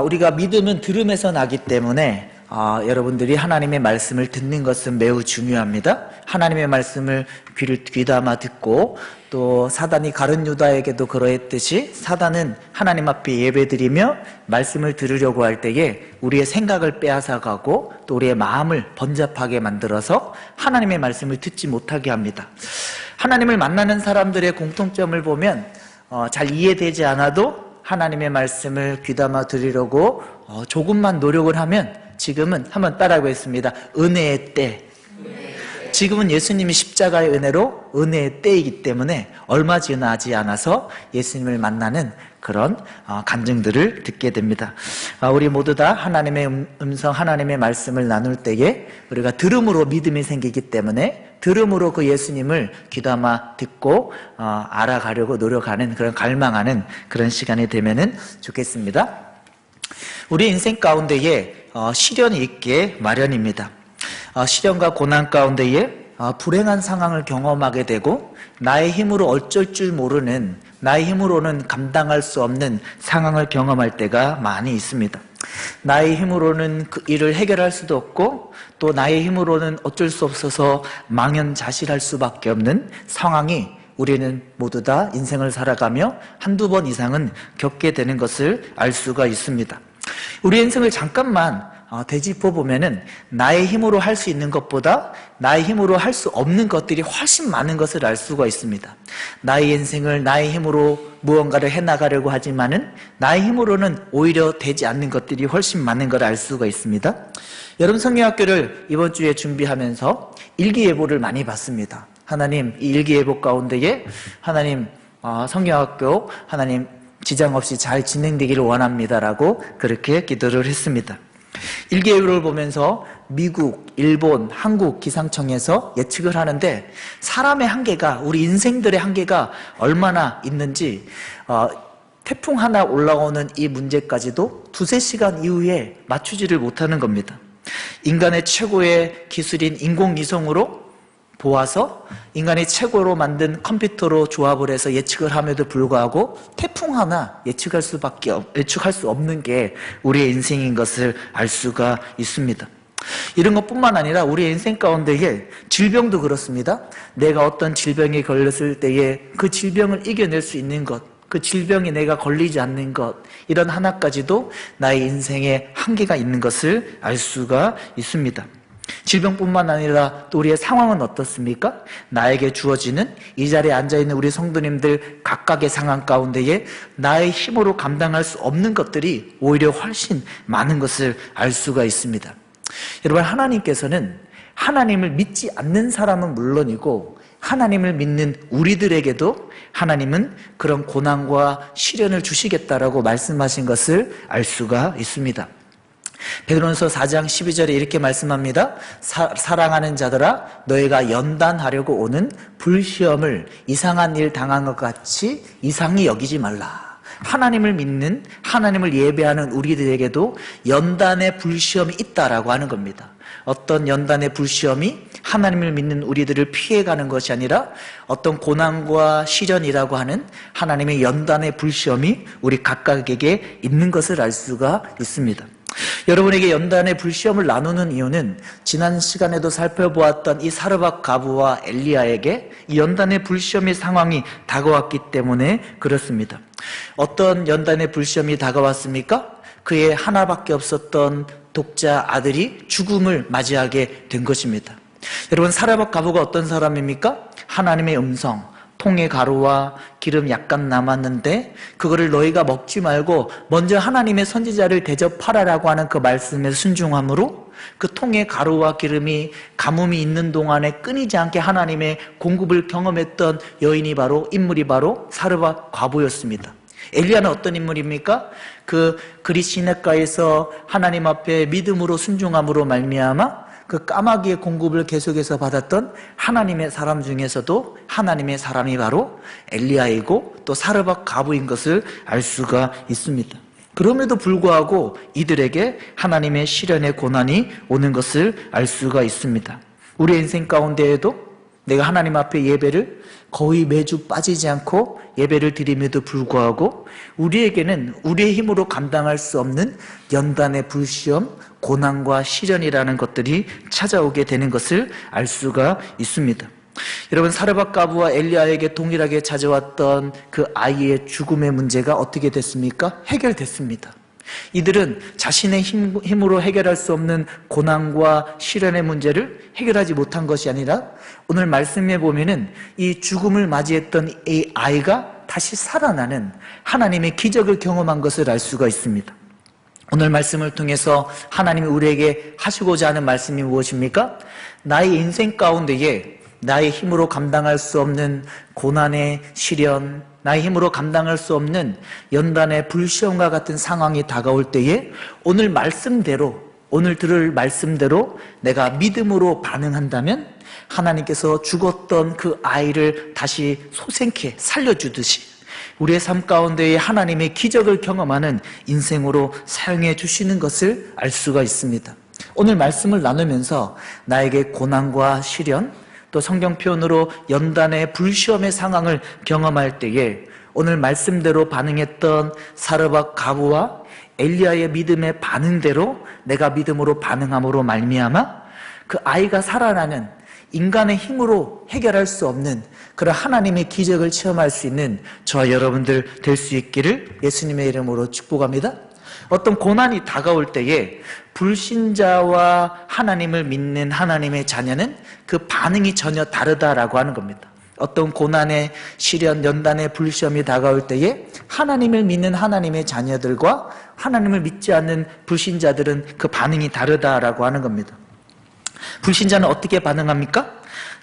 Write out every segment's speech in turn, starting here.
우리가 믿음은 들음에서 나기 때문에 여러분들이 하나님의 말씀을 듣는 것은 매우 중요합니다. 하나님의 말씀을 귀를 귀담아 듣고, 또 사단이 가룟 유다에게도 그러했듯이 사단은 하나님 앞에 예배드리며 말씀을 들으려고 할 때에 우리의 생각을 빼앗아가고 또 우리의 마음을 번잡하게 만들어서 하나님의 말씀을 듣지 못하게 합니다. 하나님을 만나는 사람들의 공통점을 보면 잘 이해되지 않아도 하나님의 말씀을 귀담아 들으려고 조금만 노력을 하면, 지금은 한번 따라해 보겠습니다. 은혜의 때. 지금은 예수님이 십자가의 은혜로 은혜의 때이기 때문에 얼마 지나지 않아서 예수님을 만나는 그런 간증들을 듣게 됩니다. 우리 모두 다 하나님의 음성, 하나님의 말씀을 나눌 때에 우리가 들음으로 믿음이 생기기 때문에 들음으로 그 예수님을 귀담아 듣고 알아가려고 노력하는, 그런 갈망하는 그런 시간이 되면은 좋겠습니다. 우리 인생 가운데에 시련이 있게 마련입니다. 시련과 고난 가운데에 불행한 상황을 경험하게 되고 나의 힘으로 어쩔 줄 모르는, 나의 힘으로는 감당할 수 없는 상황을 경험할 때가 많이 있습니다. 나의 힘으로는 그 일을 해결할 수도 없고 또 나의 힘으로는 어쩔 수 없어서 망연자실할 수밖에 없는 상황이 우리는 모두 다 인생을 살아가며 한두 번 이상은 겪게 되는 것을 알 수가 있습니다. 우리 인생을 잠깐만 되짚어 보면은 나의 힘으로 할 수 있는 것보다 나의 힘으로 할 수 없는 것들이 훨씬 많은 것을 알 수가 있습니다. 나의 인생을 나의 힘으로 무언가를 해나가려고 하지만은 나의 힘으로는 오히려 되지 않는 것들이 훨씬 많은 걸 알 수가 있습니다. 여러분, 성경학교를 이번 주에 준비하면서 일기예보를 많이 봤습니다. 하나님, 이 일기예보 가운데에 하나님, 성경학교 하나님 지장 없이 잘 진행되기를 원합니다라고 그렇게 기도를 했습니다. 일기예보를 보면서 미국, 일본, 한국 기상청에서 예측을 하는데 사람의 한계가, 우리 인생들의 한계가 얼마나 있는지, 태풍 하나 올라오는 이 문제까지도 두세 시간 이후에 맞추지를 못하는 겁니다. 인간의 최고의 기술인 인공위성으로 보아서 인간이 최고로 만든 컴퓨터로 조합을 해서 예측을 함에도 불구하고 태풍 하나 예측할 수 없는 게 우리의 인생인 것을 알 수가 있습니다. 이런 것뿐만 아니라 우리의 인생 가운데에 질병도 그렇습니다. 내가 어떤 질병에 걸렸을 때에 그 질병을 이겨낼 수 있는 것, 그 질병에 내가 걸리지 않는 것, 이런 하나까지도 나의 인생에 한계가 있는 것을 알 수가 있습니다. 질병뿐만 아니라 또 우리의 상황은 어떻습니까? 나에게 주어지는, 이 자리에 앉아있는 우리 성도님들 각각의 상황 가운데에 나의 힘으로 감당할 수 없는 것들이 오히려 훨씬 많은 것을 알 수가 있습니다. 여러분, 하나님께서는 하나님을 믿지 않는 사람은 물론이고 하나님을 믿는 우리들에게도 하나님은 그런 고난과 시련을 주시겠다라고 말씀하신 것을 알 수가 있습니다. 베드로전서 4장 12절에 이렇게 말씀합니다. 사랑하는 자들아, 너희가 연단하려고 오는 불시험을 이상한 일 당한 것 같이 이상히 여기지 말라. 하나님을 믿는, 하나님을 예배하는 우리들에게도 연단의 불시험이 있다라고 하는 겁니다. 어떤 연단의 불시험이 하나님을 믿는 우리들을 피해가는 것이 아니라 어떤 고난과 시련이라고 하는 하나님의 연단의 불시험이 우리 각각에게 있는 것을 알 수가 있습니다. 여러분에게 연단의 불시험을 나누는 이유는 지난 시간에도 살펴보았던 이 사르밧 과부와 엘리야에게 이 연단의 불시험의 상황이 다가왔기 때문에 그렇습니다. 어떤 연단의 불시험이 다가왔습니까? 그의 하나밖에 없었던 독자 아들이 죽음을 맞이하게 된 것입니다. 여러분, 사르밧 과부가 어떤 사람입니까? 하나님의 음성, 통에 가루와 기름 약간 남았는데 그거를 너희가 먹지 말고 먼저 하나님의 선지자를 대접하라라고 하는 그 말씀에 순종함으로 그 통에 가루와 기름이 가뭄이 있는 동안에 끊이지 않게 하나님의 공급을 경험했던 인물이 바로 사르밧 과부였습니다. 엘리야는 어떤 인물입니까? 그 그릿 시내가에서 하나님 앞에 믿음으로 순종함으로 말미암아 그 까마귀의 공급을 계속해서 받았던 하나님의 사람 중에서도 하나님의 사람이 바로 엘리야이고 또 사르밧 과부인 것을 알 수가 있습니다. 그럼에도 불구하고 이들에게 하나님의 시련의 고난이 오는 것을 알 수가 있습니다. 우리의 인생 가운데에도 내가 하나님 앞에 예배를 거의 매주 빠지지 않고 예배를 드림에도 불구하고 우리에게는 우리의 힘으로 감당할 수 없는 연단의 불시험, 고난과 시련이라는 것들이 찾아오게 되는 것을 알 수가 있습니다. 여러분, 사르밧 과부와 엘리야에게 동일하게 찾아왔던 그 아이의 죽음의 문제가 어떻게 됐습니까? 해결됐습니다. 이들은 자신의 힘으로 해결할 수 없는 고난과 시련의 문제를 해결하지 못한 것이 아니라 오늘 말씀에 보면은 이 죽음을 맞이했던 이 아이가 다시 살아나는 하나님의 기적을 경험한 것을 알 수가 있습니다. 오늘 말씀을 통해서 하나님이 우리에게 하시고자 하는 말씀이 무엇입니까? 나의 인생 가운데에 나의 힘으로 감당할 수 없는 고난의 시련, 나의 힘으로 감당할 수 없는 연단의 불시험과 같은 상황이 다가올 때에 오늘 말씀대로, 오늘 들을 말씀대로 내가 믿음으로 반응한다면 하나님께서 죽었던 그 아이를 다시 소생케 살려주듯이 우리의 삶 가운데에 하나님의 기적을 경험하는 인생으로 사용해 주시는 것을 알 수가 있습니다. 오늘 말씀을 나누면서 나에게 고난과 시련, 또 성경 표현으로 연단의 불시험의 상황을 경험할 때에 오늘 말씀대로 반응했던 사르밧 과부와 엘리야의 믿음의 반응대로 내가 믿음으로 반응함으로 말미암아 그 아이가 살아나는, 인간의 힘으로 해결할 수 없는 그런 하나님의 기적을 체험할 수 있는 저와 여러분들 될 수 있기를 예수님의 이름으로 축복합니다. 어떤 고난이 다가올 때에 불신자와 하나님을 믿는 하나님의 자녀는 그 반응이 전혀 다르다라고 하는 겁니다. 어떤 고난의 시련, 연단의 불시험이 다가올 때에 하나님을 믿는 하나님의 자녀들과 하나님을 믿지 않는 불신자들은 그 반응이 다르다라고 하는 겁니다. 불신자는 어떻게 반응합니까?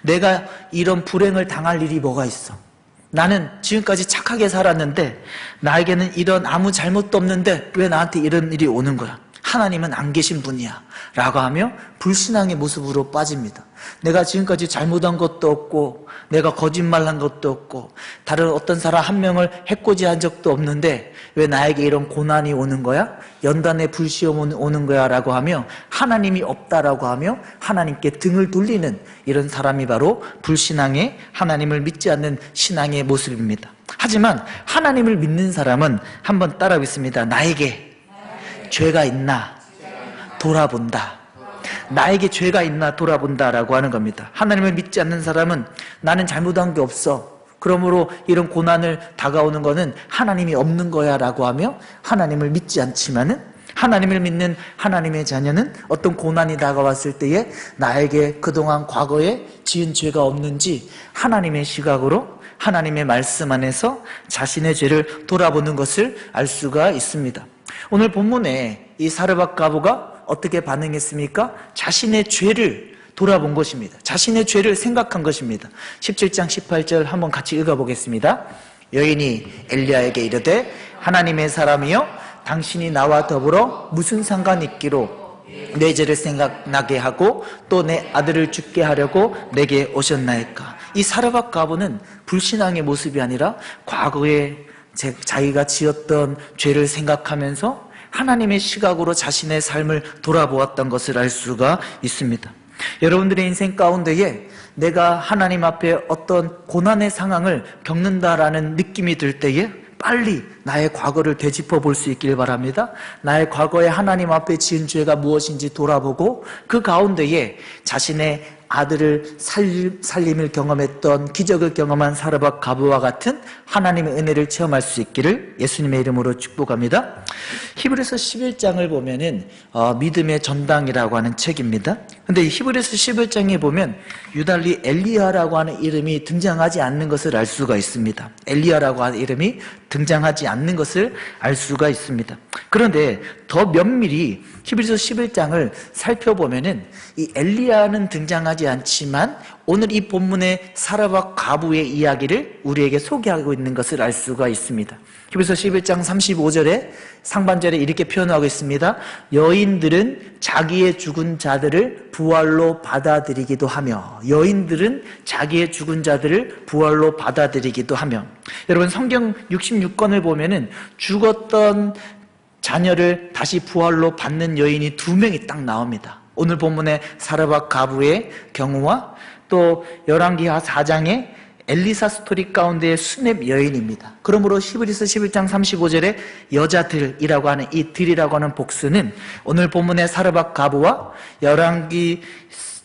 내가 이런 불행을 당할 일이 뭐가 있어? 나는 지금까지 착하게 살았는데 나에게는 이런 아무 잘못도 없는데 왜 나한테 이런 일이 오는 거야? 하나님은 안 계신 분이야 라고 하며 불신앙의 모습으로 빠집니다. 내가 지금까지 잘못한 것도 없고 내가 거짓말한 것도 없고 다른 어떤 사람 한 명을 해코지한 적도 없는데 왜 나에게 이런 고난이 오는 거야? 연단의 불시험이 오는 거야 라고 하며 하나님이 없다라고 하며 하나님께 등을 돌리는 이런 사람이 바로 불신앙의, 하나님을 믿지 않는 신앙의 모습입니다. 하지만 하나님을 믿는 사람은 한번 따라하겠습니다. 나에게 죄가 있나 돌아본다. 나에게 죄가 있나 돌아본다라고 하는 겁니다. 하나님을 믿지 않는 사람은 나는 잘못한 게 없어, 그러므로 이런 고난을 다가오는 거는 하나님이 없는 거야 라고 하며 하나님을 믿지 않지만은, 하나님을 믿는 하나님의 자녀는 어떤 고난이 다가왔을 때에 나에게 그동안 과거에 지은 죄가 없는지 하나님의 시각으로, 하나님의 말씀 안에서 자신의 죄를 돌아보는 것을 알 수가 있습니다. 오늘 본문에 이 사르밧 과부가 어떻게 반응했습니까? 자신의 죄를 돌아본 것입니다. 자신의 죄를 생각한 것입니다. 17장 18절 한번 같이 읽어보겠습니다. 여인이 엘리야에게 이르되 하나님의 사람이여 당신이 나와 더불어 무슨 상관 있기로 내 죄를 생각나게 하고 또 내 아들을 죽게 하려고 내게 오셨나이까. 이 사르밧 과부는 불신앙의 모습이 아니라 과거에 자기가 지었던 죄를 생각하면서 하나님의 시각으로 자신의 삶을 돌아보았던 것을 알 수가 있습니다. 여러분들의 인생 가운데에 내가 하나님 앞에 어떤 고난의 상황을 겪는다라는 느낌이 들 때에 빨리 나의 과거를 되짚어 볼 수 있길 바랍니다. 나의 과거에 하나님 앞에 지은 죄가 무엇인지 돌아보고 그 가운데에 자신의 아들을 살림을 경험했던, 기적을 경험한 사르밧 과부와 같은 하나님의 은혜를 체험할 수 있기를 예수님의 이름으로 축복합니다. 히브리서 11장을 보면은 믿음의 전당이라고 하는 책입니다. 근데 히브리서 11장에 보면 유달리 엘리야라고 하는 이름이 등장하지 않는 것을 알 수가 있습니다. 엘리야라고 하는 이름이 등장하지 않는 것을 알 수가 있습니다. 그런데 더 면밀히 히브리서 11장을 살펴보면은 이 엘리야는 등장하지 않지만 오늘 이 본문의 사르밧 과부의 이야기를 우리에게 소개하고 있는 것을 알 수가 있습니다. 히브리서 11장 35절에 상반절에 이렇게 표현하고 있습니다. 여인들은 자기의 죽은 자들을 부활로 받아들이기도 하며, 여인들은 자기의 죽은 자들을 부활로 받아들이기도 하며. 여러분, 성경 66권을 보면은 죽었던 자녀를 다시 부활로 받는 여인이 2명이 딱 나옵니다. 오늘 본문의 사르밧 과부의 경우와 또 열왕기하 4장의 엘리사 스토리 가운데의 수냅 여인입니다. 그러므로 히브리서 11장 35절에 여자들이라고 하는 이 들이라고 하는 복수는 오늘 본문의 사르밧 가부와 열왕기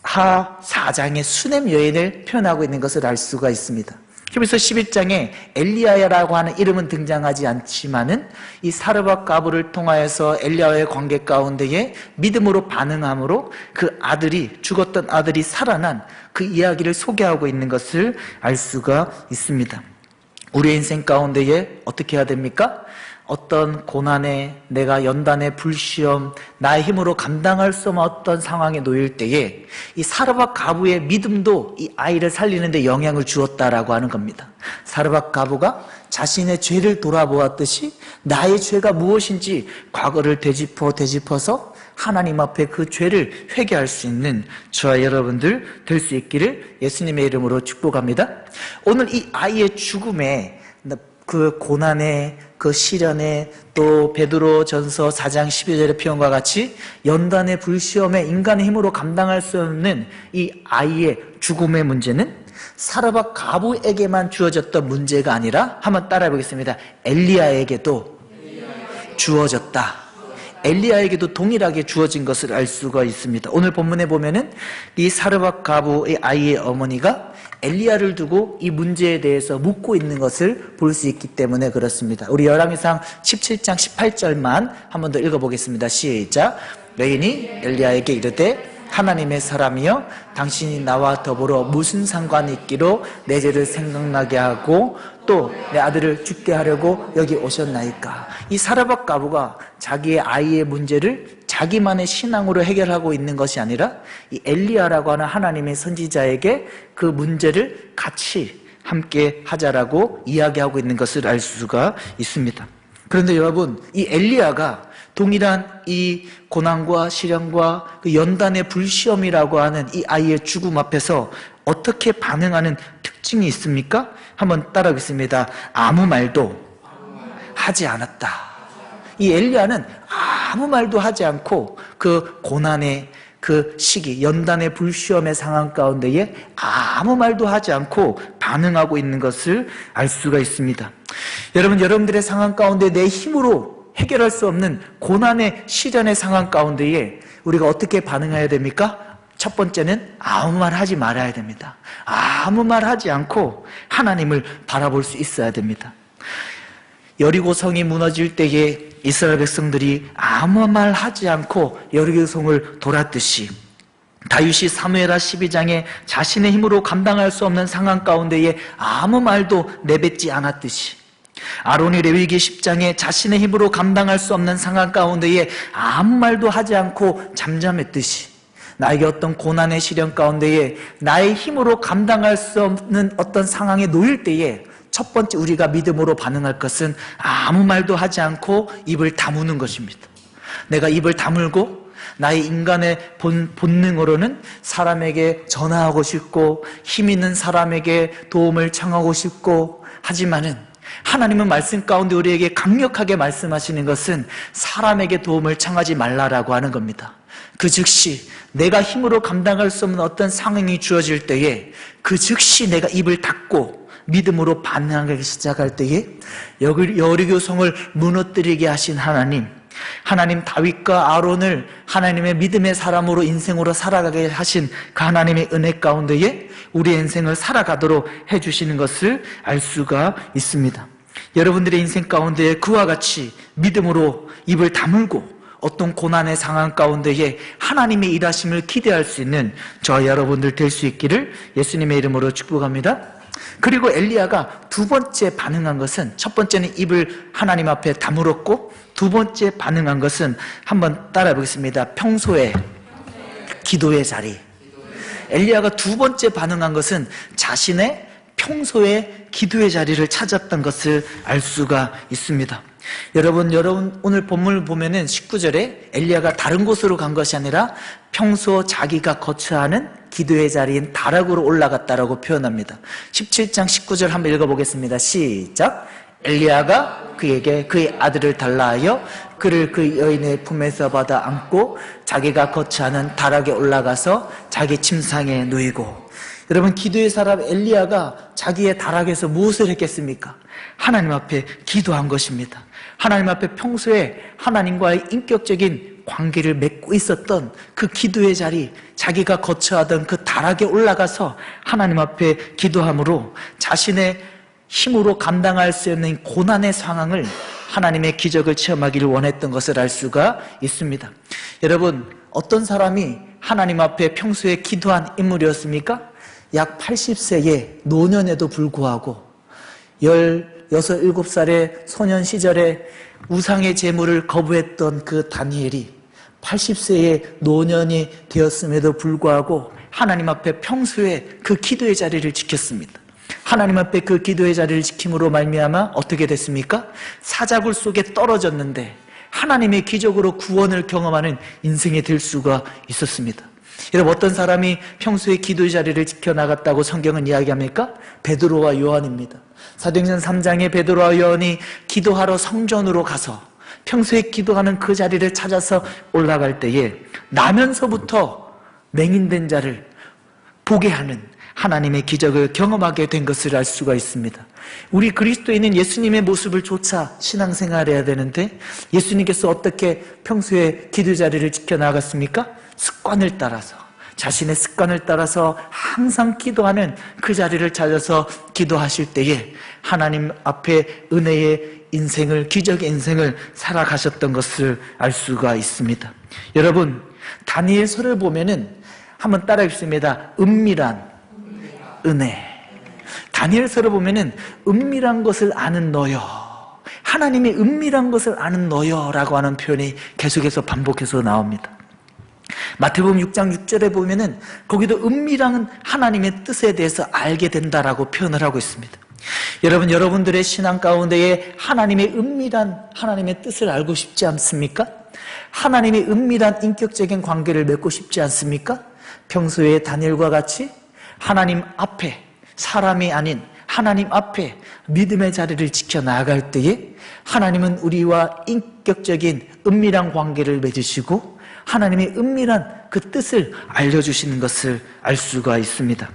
하 4장의 수냄 여인을 표현하고 있는 것을 알 수가 있습니다. 히브리서 11장에 엘리야라고 하는 이름은 등장하지 않지만은 이 사르밧 가부를 통하여서 엘리야와의 관계 가운데에 믿음으로 반응함으로 그 아들이, 죽었던 아들이 살아난 그 이야기를 소개하고 있는 것을 알 수가 있습니다. 우리의 인생 가운데에 어떻게 해야 됩니까? 어떤 고난에, 내가 연단의 불시험, 나의 힘으로 감당할 수 없는 어떤 상황에 놓일 때에 이 사르밧 가부의 믿음도 이 아이를 살리는 데 영향을 주었다라고 하는 겁니다. 사르밧 가부가 자신의 죄를 돌아보았듯이 나의 죄가 무엇인지 과거를 되짚어서 하나님 앞에 그 죄를 회개할 수 있는 저와 여러분들 될 수 있기를 예수님의 이름으로 축복합니다. 오늘 이 아이의 죽음에 그 고난에, 그 시련에, 또 베드로 전서 4장 12절의 표현과 같이 연단의 불시험에 인간의 힘으로 감당할 수 없는 이 아이의 죽음의 문제는 사르밧 가부에게만 주어졌던 문제가 아니라 한번 따라해 보겠습니다. 엘리야에게도 주어졌다. 엘리야에게도 동일하게 주어진 것을 알 수가 있습니다. 오늘 본문에 보면은 이 사르밧 가부의 아이의 어머니가 엘리야를 두고 이 문제에 대해서 묻고 있는 것을 볼 수 있기 때문에 그렇습니다. 우리 열왕기상 17장 18절만 한 번 더 읽어보겠습니다. 시작. 여인이 엘리야에게 이르되 하나님의 사람이여 당신이 나와 더불어 무슨 상관이 있기로 내 죄를 생각나게 하고 또 내 아들을 죽게 하려고 여기 오셨나이까. 이 사르밧 가부가 자기의 아이의 문제를 자기만의 신앙으로 해결하고 있는 것이 아니라 이 엘리야라고 하는 하나님의 선지자에게 그 문제를 같이 함께 하자라고 이야기하고 있는 것을 알 수가 있습니다. 그런데 여러분, 이 엘리야가 동일한 이 고난과 시련과 그 연단의 불시험이라고 하는 이 아이의 죽음 앞에서 어떻게 반응하는 특징이 있습니까? 한번 따라하겠습니다. 아무 말도 하지 않았다. 이 엘리야는 아무 말도 하지 않고 그 고난의 그 시기, 연단의 불시험의 상황 가운데에 아무 말도 하지 않고 반응하고 있는 것을 알 수가 있습니다. 여러분, 여러분들의 상황 가운데 내 힘으로 해결할 수 없는 고난의 시련의 상황 가운데에 우리가 어떻게 반응해야 됩니까? 첫 번째는 아무 말 하지 말아야 됩니다. 아무 말 하지 않고 하나님을 바라볼 수 있어야 됩니다. 여리고 성이 무너질 때에 이스라엘 백성들이 아무 말 하지 않고 여리고 성을 돌았듯이 다윗이 사무엘하 12장에 자신의 힘으로 감당할 수 없는 상황 가운데에 아무 말도 내뱉지 않았듯이 아론이 레위기 10장에 자신의 힘으로 감당할 수 없는 상황 가운데에 아무 말도 하지 않고 잠잠했듯이 나에게 어떤 고난의 시련 가운데에 나의 힘으로 감당할 수 없는 어떤 상황에 놓일 때에 첫 번째 우리가 믿음으로 반응할 것은 아무 말도 하지 않고 입을 다무는 것입니다. 내가 입을 다물고 나의 인간의 본능으로는 사람에게 전화하고 싶고 힘 있는 사람에게 도움을 청하고 싶고 하지만은 하나님은 말씀 가운데 우리에게 강력하게 말씀하시는 것은 사람에게 도움을 청하지 말라라고 하는 겁니다. 그 즉시 내가 힘으로 감당할 수 없는 어떤 상황이 주어질 때에 그 즉시 내가 입을 닫고 믿음으로 반응하기 시작할 때에 여리고 성을 무너뜨리게 하신 하나님 다윗과 아론을 하나님의 믿음의 사람으로 인생으로 살아가게 하신 그 하나님의 은혜 가운데에 우리의 인생을 살아가도록 해주시는 것을 알 수가 있습니다. 여러분들의 인생 가운데 그와 같이 믿음으로 입을 다물고 어떤 고난의 상황 가운데에 하나님의 일하심을 기대할 수 있는 저와 여러분들 될 수 있기를 예수님의 이름으로 축복합니다. 그리고 엘리야가 두 번째 반응한 것은, 첫 번째는 입을 하나님 앞에 다물었고 두 번째 반응한 것은 한번 따라해 보겠습니다. 평소에 기도의 자리. 엘리야가 두 번째 반응한 것은 자신의 평소에 기도의 자리를 찾았던 것을 알 수가 있습니다. 여러분 오늘 본문을 보면은 19절에 엘리야가 다른 곳으로 간 것이 아니라 평소 자기가 거처하는 기도의 자리인 다락으로 올라갔다라고 표현합니다. 17장 19절 한번 읽어보겠습니다. 시작. 엘리야가 그에게 그의 아들을 달라 하여 그를 그 여인의 품에서 받아 안고 자기가 거처하는 다락에 올라가서 자기 침상에 누이고. 여러분, 기도의 사람 엘리야가 자기의 다락에서 무엇을 했겠습니까? 하나님 앞에 기도한 것입니다. 하나님 앞에 평소에 하나님과의 인격적인 관계를 맺고 있었던 그 기도의 자리, 자기가 거처하던 그 다락에 올라가서 하나님 앞에 기도함으로 자신의 힘으로 감당할 수 없는 고난의 상황을 하나님의 기적을 체험하기를 원했던 것을 알 수가 있습니다. 여러분, 어떤 사람이 하나님 앞에 평소에 기도한 인물이었습니까? 약 80세의 노년에도 불구하고 16, 7살의 소년 시절에 우상의 제물을 거부했던 그 다니엘이 80세의 노년이 되었음에도 불구하고 하나님 앞에 평소에 그 기도의 자리를 지켰습니다. 하나님 앞에 그 기도의 자리를 지킴으로 말미암아 어떻게 됐습니까? 사자굴 속에 떨어졌는데 하나님의 기적으로 구원을 경험하는 인생이 될 수가 있었습니다. 여러분, 어떤 사람이 평소에 기도의 자리를 지켜나갔다고 성경은 이야기합니까? 베드로와 요한입니다. 사도행전 3장에 베드로와 요한이 기도하러 성전으로 가서 평소에 기도하는 그 자리를 찾아서 올라갈 때에 나면서부터 맹인된 자를 보게 하는 하나님의 기적을 경험하게 된 것을 알 수가 있습니다. 우리 그리스도인은 예수님의 모습을 좇아 신앙생활해야 되는데 예수님께서 어떻게 평소에 기도 자리를 지켜나갔습니까? 습관을 따라서, 자신의 습관을 따라서 항상 기도하는 그 자리를 찾아서 기도하실 때에 하나님 앞에 은혜의 인생을, 기적의 인생을 살아가셨던 것을 알 수가 있습니다. 여러분, 다니엘서를 보면은 한번 따라 읽습니다. 은밀한 은혜. 다니엘서를 보면은 은밀한 것을 아는 너여, 하나님의 은밀한 것을 아는 너여 라고 하는 표현이 계속해서 반복해서 나옵니다. 마태복음 6장 6절에 보면은 거기도 은밀한 하나님의 뜻에 대해서 알게 된다라고 표현을 하고 있습니다. 여러분, 여러분들의 신앙 가운데에 하나님의 은밀한 하나님의 뜻을 알고 싶지 않습니까? 하나님의 은밀한 인격적인 관계를 맺고 싶지 않습니까? 평소에 다니엘과 같이 하나님 앞에, 사람이 아닌 하나님 앞에 믿음의 자리를 지켜나갈 때에 하나님은 우리와 인격적인 은밀한 관계를 맺으시고 하나님의 은밀한 그 뜻을 알려주시는 것을 알 수가 있습니다.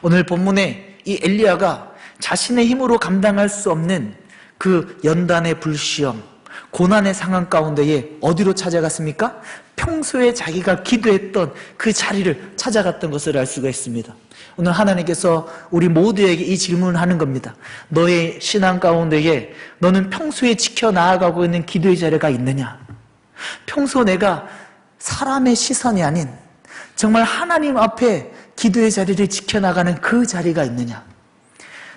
오늘 본문에 이 엘리야가 자신의 힘으로 감당할 수 없는 그 연단의 불시험, 고난의 상황 가운데에 어디로 찾아갔습니까? 평소에 자기가 기도했던 그 자리를 찾아갔던 것을 알 수가 있습니다. 오늘 하나님께서 우리 모두에게 이 질문을 하는 겁니다. 너의 신앙 가운데에 너는 평소에 지켜나아가고 있는 기도의 자리가 있느냐? 평소 내가 사람의 시선이 아닌 정말 하나님 앞에 기도의 자리를 지켜나가는 그 자리가 있느냐?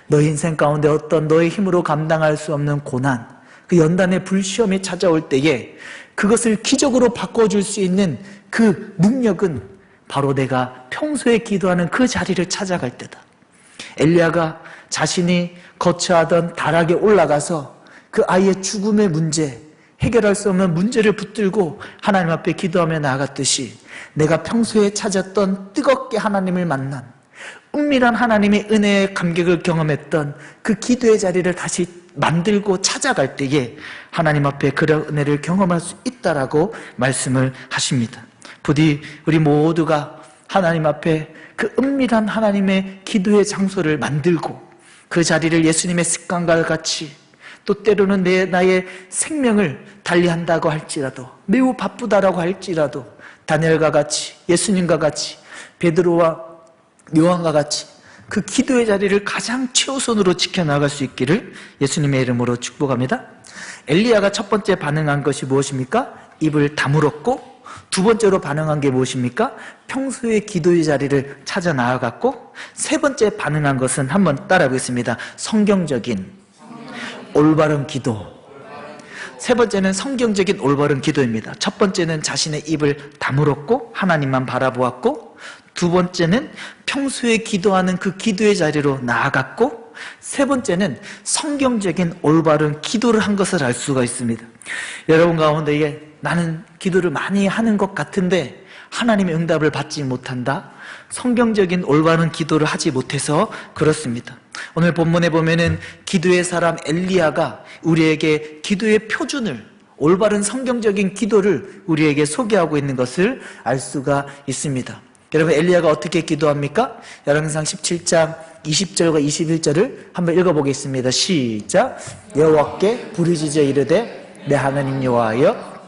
너의 인생 가운데 어떤 너의 힘으로 감당할 수 없는 고난, 그 연단의 불시험이 찾아올 때에 그것을 기적으로 바꿔줄 수 있는 그 능력은 바로 내가 평소에 기도하는 그 자리를 찾아갈 때다. 엘리야가 자신이 거처하던 다락에 올라가서 그 아이의 죽음의 문제, 해결할 수 없는 문제를 붙들고 하나님 앞에 기도하며 나아갔듯이 내가 평소에 찾았던 뜨겁게 하나님을 만난 은밀한 하나님의 은혜의 감격을 경험했던 그 기도의 자리를 다시 만들고 찾아갈 때에 하나님 앞에 그런 은혜를 경험할 수 있다라고 말씀을 하십니다. 부디 우리 모두가 하나님 앞에 그 은밀한 하나님의 기도의 장소를 만들고 그 자리를 예수님의 습관과 같이 또 때로는 나의 생명을 달리한다고 할지라도 매우 바쁘다라고 할지라도 다니엘과 같이 예수님과 같이 베드로와 요한과 같이 그 기도의 자리를 가장 최우선으로 지켜나갈 수 있기를 예수님의 이름으로 축복합니다. 엘리야가 첫 번째 반응한 것이 무엇입니까? 입을 다물었고 두 번째로 반응한 게 무엇입니까? 평소의 기도의 자리를 찾아 나아갔고 세 번째 반응한 것은 한번 따라 보겠습니다. 성경적인 올바른 기도. 세 번째는 성경적인 올바른 기도입니다. 첫 번째는 자신의 입을 다물었고 하나님만 바라보았고 두 번째는 평소에 기도하는 그 기도의 자리로 나아갔고 세 번째는 성경적인 올바른 기도를 한 것을 알 수가 있습니다. 여러분 가운데에 나는 기도를 많이 하는 것 같은데 하나님의 응답을 받지 못한다. 성경적인 올바른 기도를 하지 못해서 그렇습니다. 오늘 본문에 보면은 기도의 사람 엘리야가 우리에게 기도의 표준을, 올바른 성경적인 기도를 우리에게 소개하고 있는 것을 알 수가 있습니다. 여러분 엘리야가 어떻게 기도합니까? 열왕기상 17장 20절과 21절을 한번 읽어보겠습니다. 시작. 여호와께 부르짖어 이르되 내 하나님 여호와여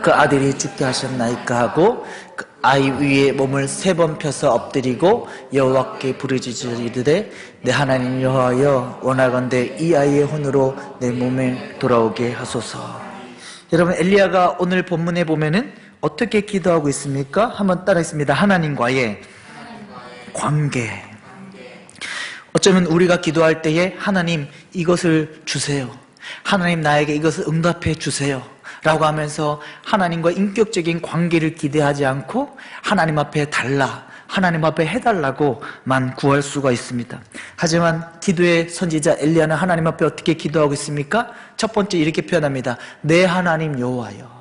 그 아들이 죽게 하셨나이까 하고 그 아이 위에 몸을 3번 펴서 엎드리고 여호와께 부르짖어 이르되 내 하나님 여호와여 원하건대 이 아이의 혼으로 내 몸에 돌아오게 하소서. 여러분 엘리야가 오늘 본문에 보면은 어떻게 기도하고 있습니까? 한번 따라했습니다. 하나님과의 관계. 어쩌면 우리가 기도할 때에 하나님 이것을 주세요, 하나님 나에게 이것을 응답해 주세요 라고 하면서 하나님과 인격적인 관계를 기대하지 않고 하나님 앞에 달라, 하나님 앞에 해달라고만 구할 수가 있습니다. 하지만 기도의 선지자 엘리야는 하나님 앞에 어떻게 기도하고 있습니까? 첫 번째 이렇게 표현합니다. 내 하나님 여호와여.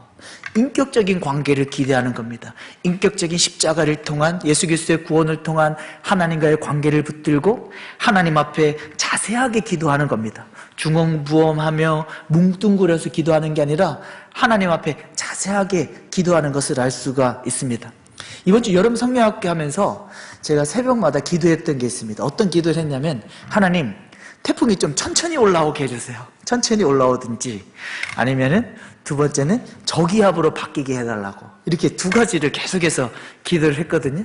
인격적인 관계를 기대하는 겁니다. 인격적인 십자가를 통한 예수 그리스도의 구원을 통한 하나님과의 관계를 붙들고 하나님 앞에 자세하게 기도하는 겁니다. 중언부언하며 뭉뚱그려서 기도하는 게 아니라 하나님 앞에 자세하게 기도하는 것을 알 수가 있습니다. 이번 주 여름 성경학교 하면서 제가 새벽마다 기도했던 게 있습니다. 어떤 기도를 했냐면 하나님 태풍이 좀 천천히 올라오게 해주세요. 천천히 올라오든지 아니면은 두 번째는 저기압으로 바뀌게 해달라고, 이렇게 두 가지를 계속해서 기도를 했거든요.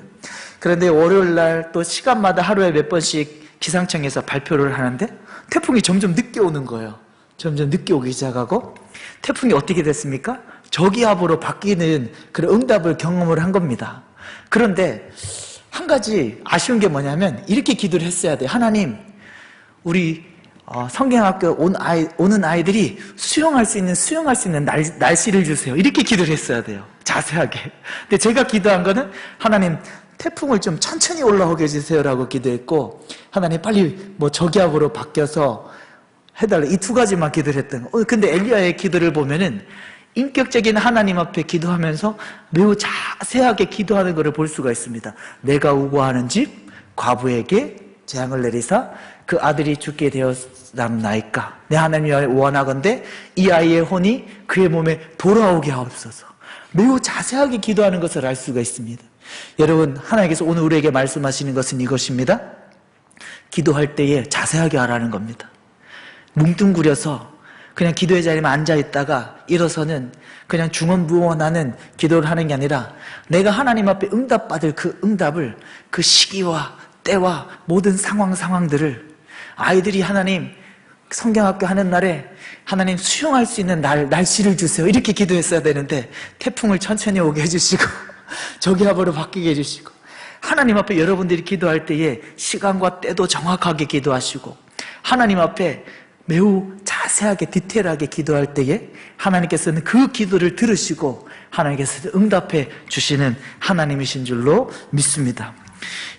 그런데 월요일날 또 시간마다 하루에 몇 번씩 기상청에서 발표를 하는데 태풍이 점점 늦게 오는 거예요. 점점 늦게 오기 시작하고 태풍이 어떻게 됐습니까? 저기압으로 바뀌는 그런 응답을 경험을 한 겁니다. 그런데 한 가지 아쉬운 게 뭐냐면 이렇게 기도를 했어야 돼요. 하나님 우리 성경학교 오는 아이들이 수영할 수 있는 날씨를 주세요. 이렇게 기도를 했어야 돼요. 자세하게. 근데 제가 기도한 거는 하나님 태풍을 좀 천천히 올라오게 해주세요라고 기도했고, 하나님 빨리 저기압으로 바뀌어서 해달라, 이 두 가지만 기도를 했던 거. 근데 엘리야의 기도를 보면은 인격적인 하나님 앞에 기도하면서 매우 자세하게 기도하는 것을 볼 수가 있습니다. 내가 우고하는 집 과부에게 재앙을 내리사 그 아들이 죽게 되었나이까. 내 하나님이 원하건대 이 아이의 혼이 그의 몸에 돌아오게 하옵소서. 매우 자세하게 기도하는 것을 알 수가 있습니다. 여러분 하나님께서 오늘 우리에게 말씀하시는 것은 이것입니다. 기도할 때에 자세하게 하라는 겁니다. 뭉뚱그려서 그냥 기도의 자리에만 앉아있다가 일어서는 그냥 중언부언하는 기도를 하는 게 아니라 내가 하나님 앞에 응답받을 그 응답을 그 시기와 때와 모든 상황들을 아이들이 하나님 성경학교 하는 날에 하나님 수영할 수 있는 날씨를 주세요 이렇게 기도했어야 되는데 태풍을 천천히 오게 해주시고 저기압으로 바뀌게 해주시고 하나님 앞에 여러분들이 기도할 때에 시간과 때도 정확하게 기도하시고 하나님 앞에 매우 자세하게 디테일하게 기도할 때에 하나님께서는 그 기도를 들으시고 하나님께서 응답해 주시는 하나님이신 줄로 믿습니다.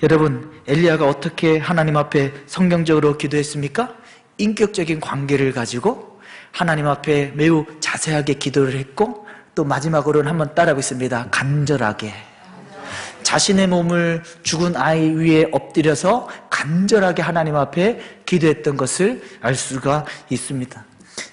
여러분 엘리야가 어떻게 하나님 앞에 성경적으로 기도했습니까? 인격적인 관계를 가지고 하나님 앞에 매우 자세하게 기도를 했고 또 마지막으로는 한번 따라하겠습니다. 간절하게 자신의 몸을 죽은 아이 위에 엎드려서 간절하게 하나님 앞에 기도했던 것을 알 수가 있습니다.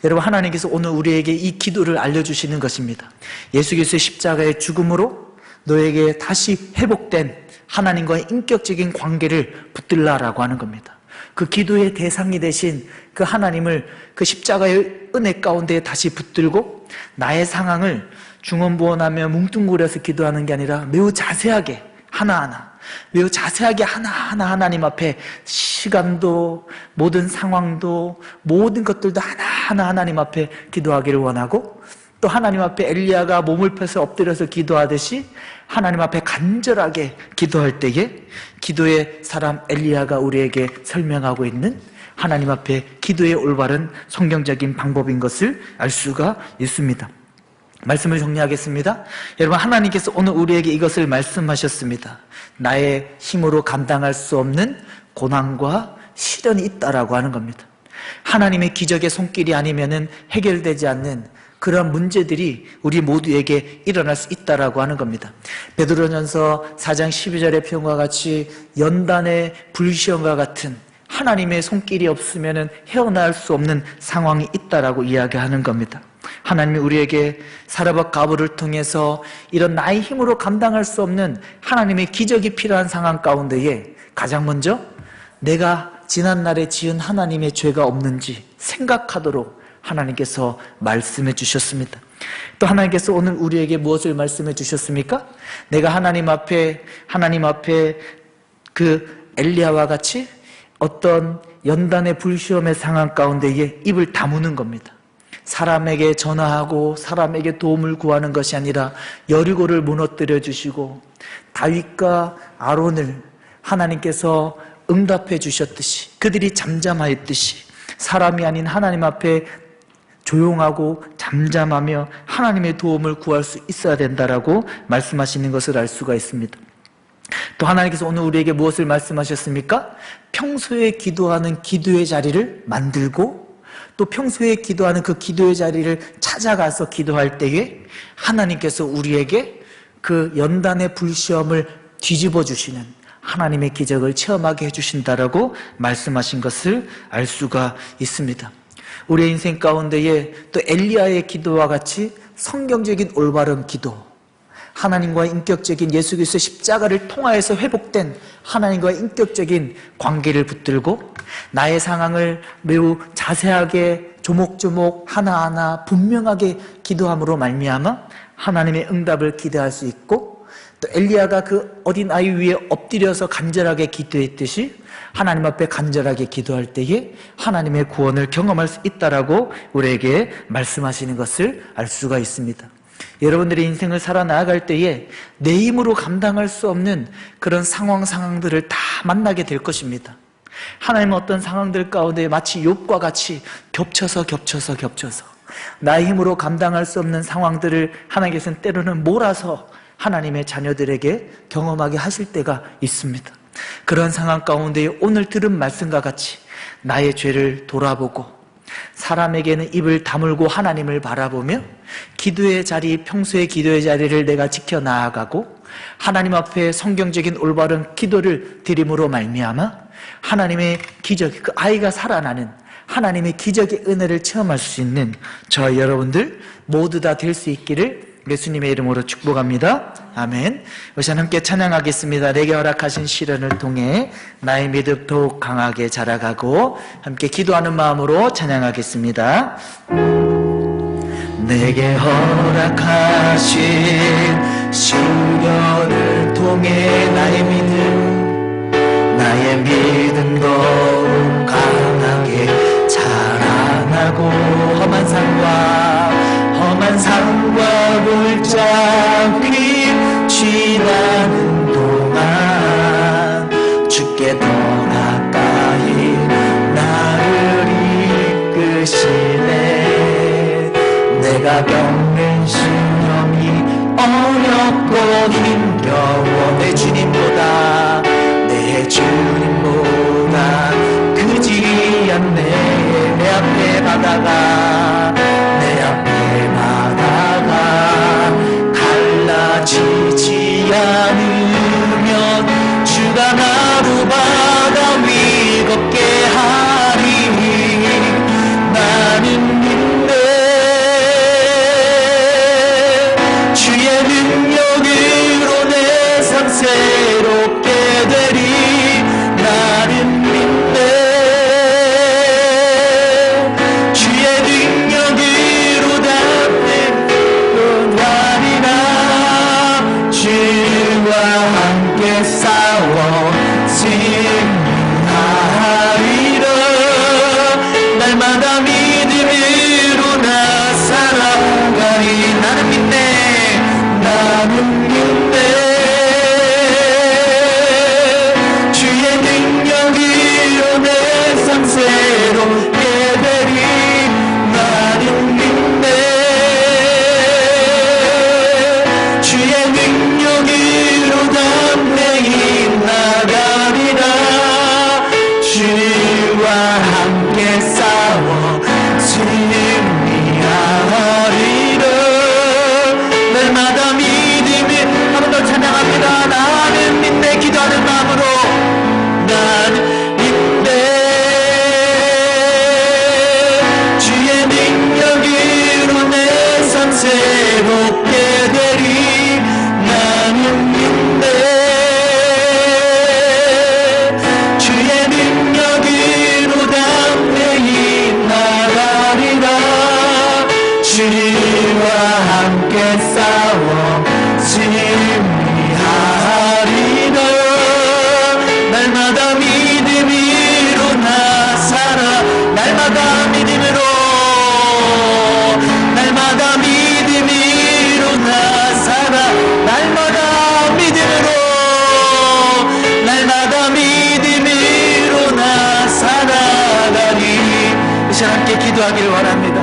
여러분 하나님께서 오늘 우리에게 이 기도를 알려주시는 것입니다. 예수 그리스도의 십자가의 죽음으로 너에게 다시 회복된 하나님과의 인격적인 관계를 붙들라라고 하는 겁니다. 그 기도의 대상이 되신 그 하나님을 그 십자가의 은혜 가운데 다시 붙들고 나의 상황을 중언부언하며 뭉뚱그려서 기도하는 게 아니라 매우 자세하게 하나하나 매우 자세하게 하나하나 하나님 앞에 시간도 모든 상황도 모든 것들도 하나하나 하나님 앞에 기도하기를 원하고 또 하나님 앞에 엘리야가 몸을 펴서 엎드려서 기도하듯이 하나님 앞에 간절하게 기도할 때에 기도의 사람 엘리야가 우리에게 설명하고 있는 하나님 앞에 기도의 올바른 성경적인 방법인 것을 알 수가 있습니다. 말씀을 정리하겠습니다. 여러분 하나님께서 오늘 우리에게 이것을 말씀하셨습니다. 나의 힘으로 감당할 수 없는 고난과 시련이 있다라고 하는 겁니다. 하나님의 기적의 손길이 아니면은 해결되지 않는 그런 문제들이 우리 모두에게 일어날 수 있다라고 하는 겁니다. 베드로전서 4장 12절의 표현과 같이 연단의 불시험과 같은 하나님의 손길이 없으면 헤어나올 수 없는 상황이 있다라고 이야기하는 겁니다. 하나님이 우리에게 사라밧 가부를 통해서 이런 나의 힘으로 감당할 수 없는 하나님의 기적이 필요한 상황 가운데에 가장 먼저 내가 지난날에 지은 하나님의 죄가 없는지 생각하도록 하나님께서 말씀해 주셨습니다. 또 하나님께서 오늘 우리에게 무엇을 말씀해 주셨습니까? 내가 하나님 앞에 그 엘리야와 같이 어떤 연단의 불시험의 상황 가운데에 입을 다무는 겁니다. 사람에게 전화하고 사람에게 도움을 구하는 것이 아니라 여리고를 무너뜨려 주시고 다윗과 아론을 하나님께서 응답해 주셨듯이 그들이 잠잠하였듯이 사람이 아닌 하나님 앞에 조용하고 잠잠하며 하나님의 도움을 구할 수 있어야 된다라고 말씀하시는 것을 알 수가 있습니다. 또 하나님께서 오늘 우리에게 무엇을 말씀하셨습니까? 평소에 기도하는 기도의 자리를 만들고 또 평소에 기도하는 그 기도의 자리를 찾아가서 기도할 때에 하나님께서 우리에게 그 연단의 불시험을 뒤집어 주시는 하나님의 기적을 체험하게 해주신다라고 말씀하신 것을 알 수가 있습니다. 우리의 인생 가운데에 또 엘리야의 기도와 같이 성경적인 올바른 기도, 하나님과의 인격적인 예수 그리스도의 십자가를 통하여서 회복된 하나님과의 인격적인 관계를 붙들고 나의 상황을 매우 자세하게 조목조목 하나하나 분명하게 기도함으로 말미암아 하나님의 응답을 기대할 수 있고 또 엘리야가 그 어린 아이 위에 엎드려서 간절하게 기도했듯이 하나님 앞에 간절하게 기도할 때에 하나님의 구원을 경험할 수 있다라고 우리에게 말씀하시는 것을 알 수가 있습니다. 여러분들의 인생을 살아나갈 때에 내 힘으로 감당할 수 없는 그런 상황들을 다 만나게 될 것입니다. 하나님은 어떤 상황들 가운데 마치 욥과 같이 겹쳐서 나의 힘으로 감당할 수 없는 상황들을 하나님께서는 때로는 몰아서 하나님의 자녀들에게 경험하게 하실 때가 있습니다. 그런 상황 가운데 오늘 들은 말씀과 같이 나의 죄를 돌아보고 사람에게는 입을 다물고 하나님을 바라보며 기도의 자리, 평소의 기도의 자리를 내가 지켜나아가고 하나님 앞에 성경적인 올바른 기도를 드림으로 말미암아 하나님의 기적, 그 아이가 살아나는 하나님의 기적의 은혜를 체험할 수 있는 저와 여러분들 모두 다 될 수 있기를 예수님의 이름으로 축복합니다. 아멘. 우선 함께 찬양하겠습니다. 내게 허락하신 시련을 통해 나의 믿음 더욱 강하게 자라가고 함께 기도하는 마음으로 찬양하겠습니다. 내게 허락하신 시련을 통해 나의 믿음 더욱 강하게 자라나고 험한 산과 골짜기 지나는 동안 주께 더 가까이 나를 이끄시네. 내가 겪는 시험이 어렵고 힘겨워 내 주님보다 크지 않네. 내 앞에 바다가 갈라지지 않으면 주가 나로 바다 위 걷게 하리. 나는 믿네. 주의 능력으로 내 삶 새롭게 되리. 나는 믿네. 주의 능력 새롭게 되리 나는 믿네. 주의 능력으로 담대히 나가리라. 주와 함께 싸워 승리하리라. 날마다 믿음으로 나 살아. 날마다 믿음으로, 날마다 믿음으로 나 살아. 날마다 믿음으로, 날마다 믿음으로 나 살아가리. 이 시간 함께 기도하기를 원합니다.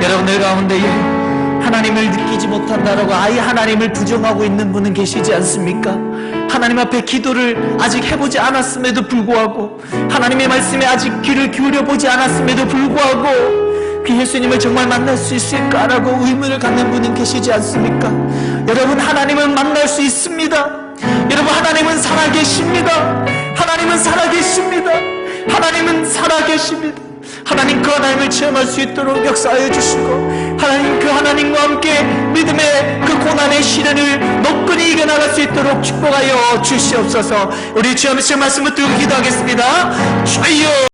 여러분들 가운데에 하나님을 느끼지 못한다라고 아예 하나님을 부정하고 있는 분은 계시지 않습니까? 하나님 앞에 기도를 아직 해보지 않았음에도 불구하고, 하나님의 말씀에 아직 귀를 기울여보지 않았음에도 불구하고 그 예수님을 정말 만날 수 있을까라고 의문을 갖는 분은 계시지 않습니까? 여러분, 하나님은 만날 수 있습니다. 여러분, 하나님은 살아계십니다. 하나님은 살아계십니다. 하나님은 살아계십니다. 하나님 그 하나님을 체험할 수 있도록 역사하여 주시고, 하나님 그 하나님과 함께 믿음의 그 고난의 시련을 노끈히 이겨나갈 수 있도록 축복하여 주시옵소서. 우리 주여 말씀을 듣고 기도하겠습니다. 주여.